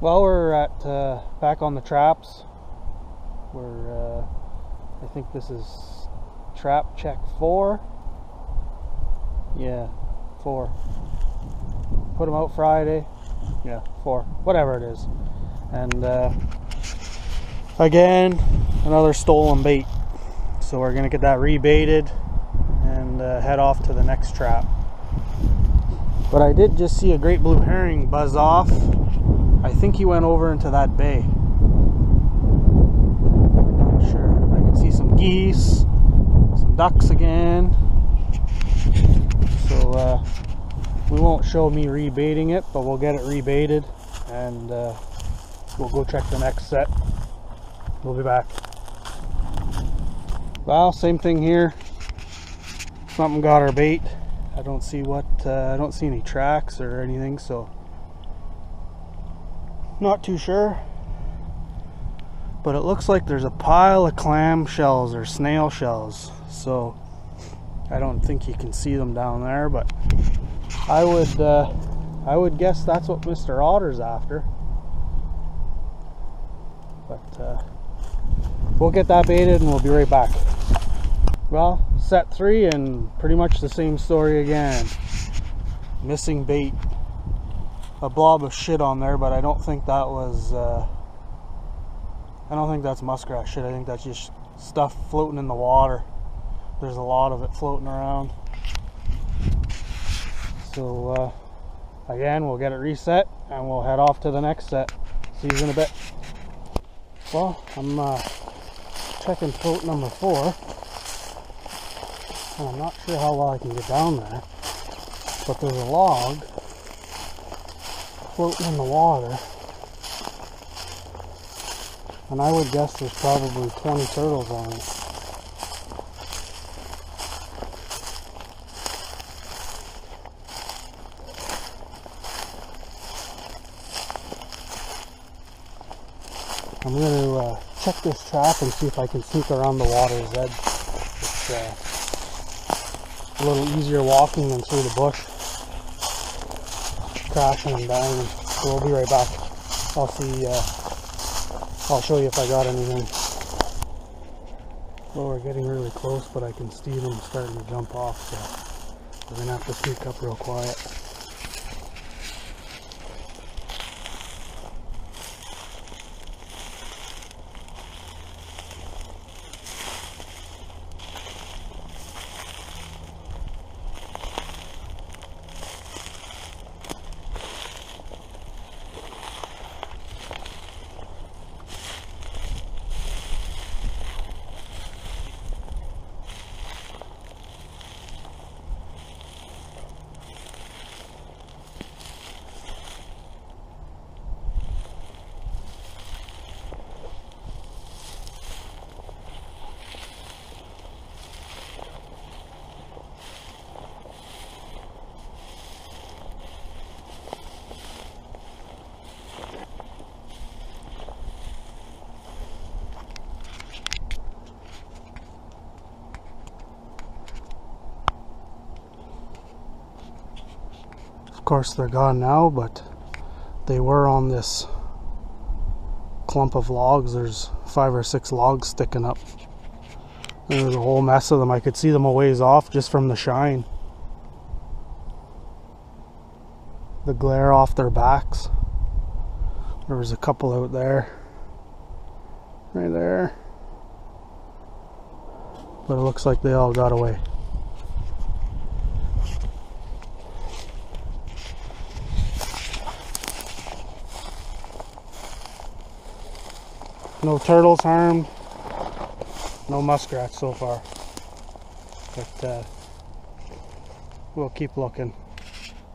Well, we're at back on the traps. We're I think this is trap check 4. Yeah, 4. Put them out Friday. Yeah, 4. Whatever it is. And again, another stolen bait. So we're gonna get that rebaited and head off to the next trap. But I did just see a great blue herring buzz off. I think he went over into that bay. Not sure. I can see some geese, some ducks again. So we won't show me rebaiting it, but we'll get it rebaited and we'll go check the next set. We'll be back. Well, same thing here. Something got our bait. I don't see I don't see any tracks or anything, so not too sure. But it looks like there's a pile of clam shells or snail shells, so I don't think you can see them down there, but I would guess that's what Mr. Otter's after. But we'll get that baited and we'll be right back. Well, set 3 and pretty much the same story again. Missing bait. A blob of shit on there, but I don't think that was I don't think that's muskrat shit. I think that's just stuff floating in the water. There's a lot of it floating around. So again, we'll get it reset and we'll head off to the next set. See you in a bit. Well, I'm checking float number 4. And I'm not sure how well I can get down there, but there's a log floating in the water, and I would guess there's probably 20 turtles on it. I'm going to check this trap and see if I can sneak around the water's edge. It's a little easier walking than through the bush, crashing and banging. So we'll be right back. I'll show you if I got anything. Well, we're getting really close, but I can see them starting to jump off, so we're gonna have to sneak up real quiet. Of course they're gone now, but they were on this clump of logs. There's 5 or 6 logs sticking up. And there's a whole mess of them. I could see them a ways off just from the shine. The glare off their backs. There was a couple out there. Right there. But it looks like they all got away. No turtles harmed, no muskrats so far, but we'll keep looking.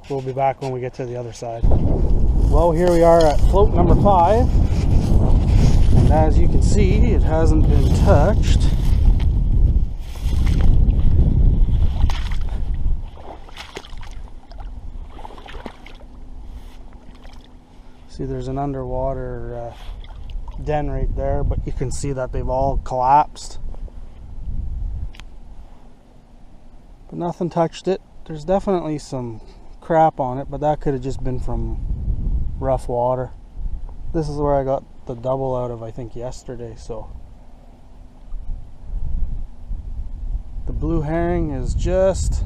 We'll be back when we get to the other side. Well, here we are at float number 5, and as you can see, it hasn't been touched. See, there's an underwater den right there, but you can see that they've all collapsed. But nothing touched it. There's definitely some crap on it, but that could have just been from rough water. This is where I got the double out of, I think, yesterday. So the blue herring is just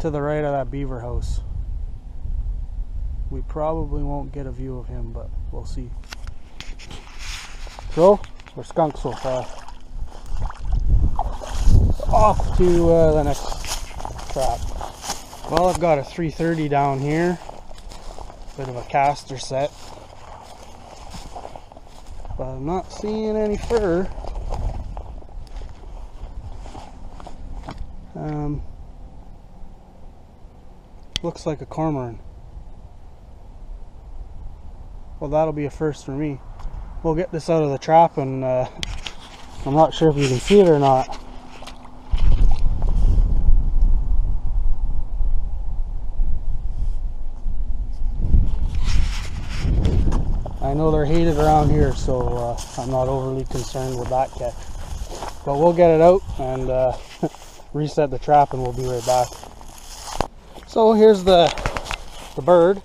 to the right of that beaver house. We probably won't get a view of him, but we'll see. So we're skunked so far. Off to the next trap. Well, I've got a 330 down here. Bit of a caster set. But I'm not seeing any fur. Looks like a cormorant. Well, that'll be a first for me. We'll get this out of the trap, and I'm not sure if you can see it or not. I know they're hated around here, so I'm not overly concerned with that catch. But we'll get it out and reset the trap, and we'll be right back. So here's the bird.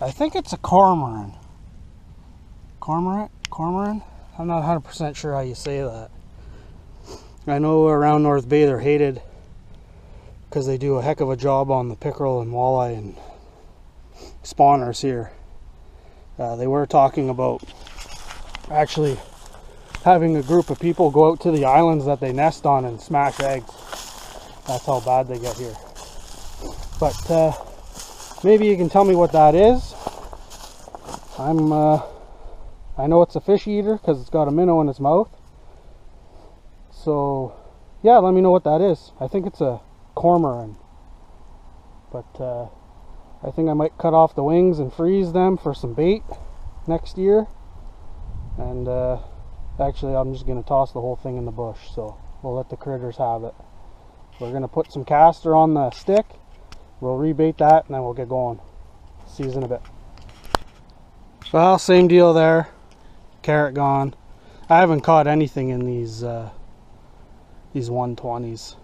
I think it's a cormorant. Cormorant? I'm not 100% sure how you say that. I know around North Bay they're hated because they do a heck of a job on the pickerel and walleye and spawners here. They were talking about actually having a group of people go out to the islands that they nest on and smash eggs. That's how bad they get here. But maybe you can tell me what that is. I know it's a fish eater because it's got a minnow in its mouth. So yeah, let me know what that is. I think it's a cormorant. But I think I might cut off the wings and freeze them for some bait next year. And actually I'm just going to toss the whole thing in the bush. So we'll let the critters have it. We're going to put some caster on the stick. We'll rebait that and then we'll get going. See you in a bit. Well, same deal there. Carrot gone. I haven't caught anything in these 120s.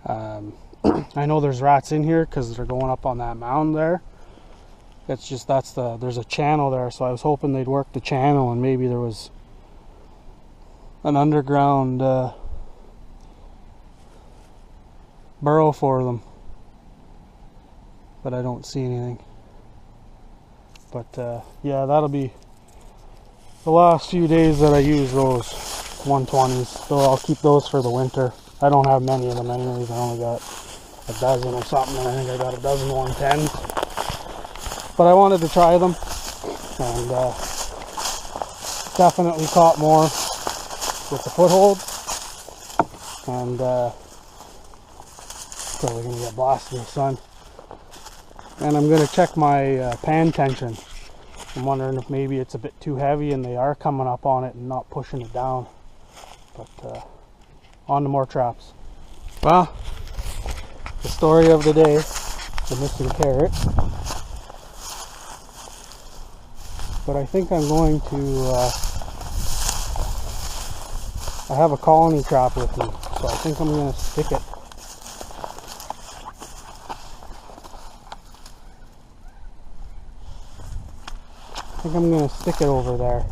I know there's rats in here because they're going up on that mound there. It's just there's a channel there, so I was hoping they'd work the channel and maybe there was an underground burrow for them. But I don't see anything. But yeah, that'll be the last few days that I use those 120s. So I'll keep those for the winter. I don't have many of them anyways. I only got a dozen or something, and I think I got a dozen 110s. But I wanted to try them, and definitely caught more with the foothold. And probably gonna get blasted in the sun. And I'm going to check my pan tension. I'm wondering if maybe it's a bit too heavy and they are coming up on it and not pushing it down. But on to more traps. Well, the story of the day, the missing carrot. But I think I'm going to, I have a colony trap with me, so I think I'm going to stick it. I think I'm going to stick it over there.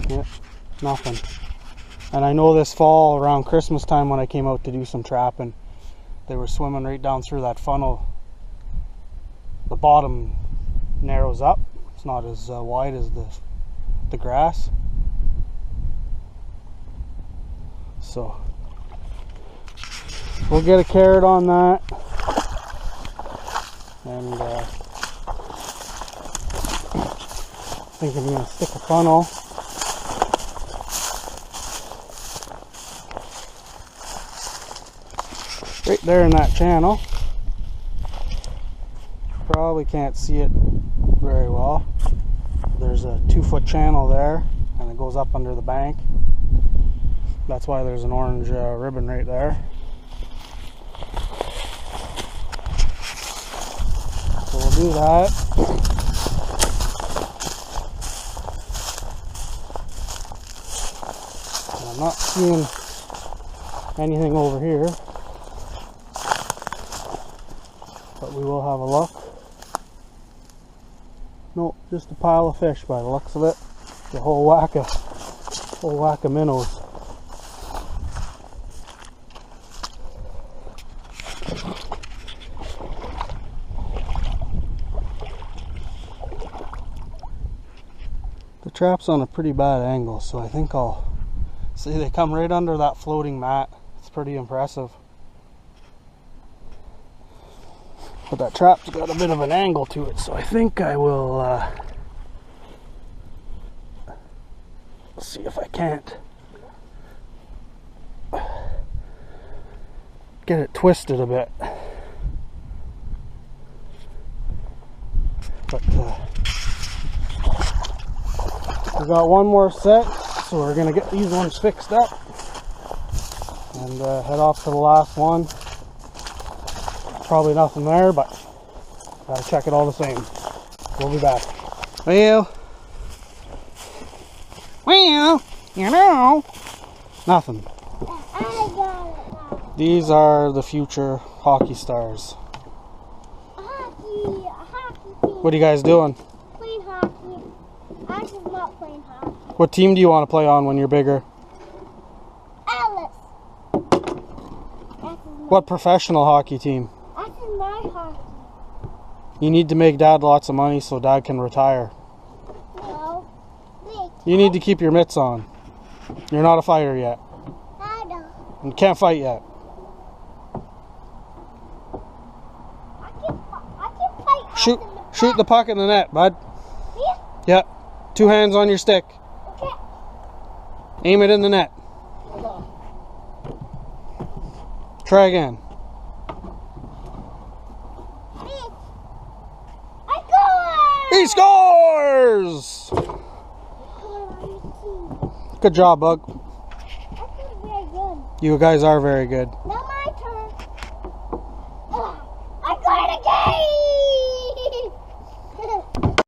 Yep, nothing. And I know this fall around Christmas time when I came out to do some trapping, they were swimming right down through that funnel. The bottom narrows up. It's not as wide as the grass. So we'll get a carrot on that, and I think I'm going to stick a funnel right there in that channel. Probably can't see it very well. There's a 2-foot channel there, and it goes up under the bank. That's why there's an orange ribbon right there. So we'll do that. And I'm not seeing anything over here. but we will have a look. No, just a pile of fish by the looks of it. The whole whack of minnows. The trap's on a pretty bad angle, so I think I'll see they come right under that floating mat. It's pretty impressive. But that trap's got a bit of an angle to it, so I think I will see if I can't get it twisted a bit. But we got one more set, so we're gonna get these ones fixed up and head off to the last one. Probably nothing there, but gotta check it all the same. We'll be back. Well, you know, nothing. These are the future hockey stars. Hockey team. What are you guys doing? Playing hockey. I'm just not playing hockey. What team do you want to play on when you're bigger? Alice. What professional hockey team? That's my hockey. You need to make Dad lots of money so Dad can retire. No. You need to keep your mitts on. You're not a fighter yet. I don't. You can't fight yet. I can fight. Shoot the puck in the net, bud. Yeah. Yep. 2 hands on your stick. Okay. Aim it in the net. Try again. He scores! Good job, Bug. That's very good. You guys are very good. No,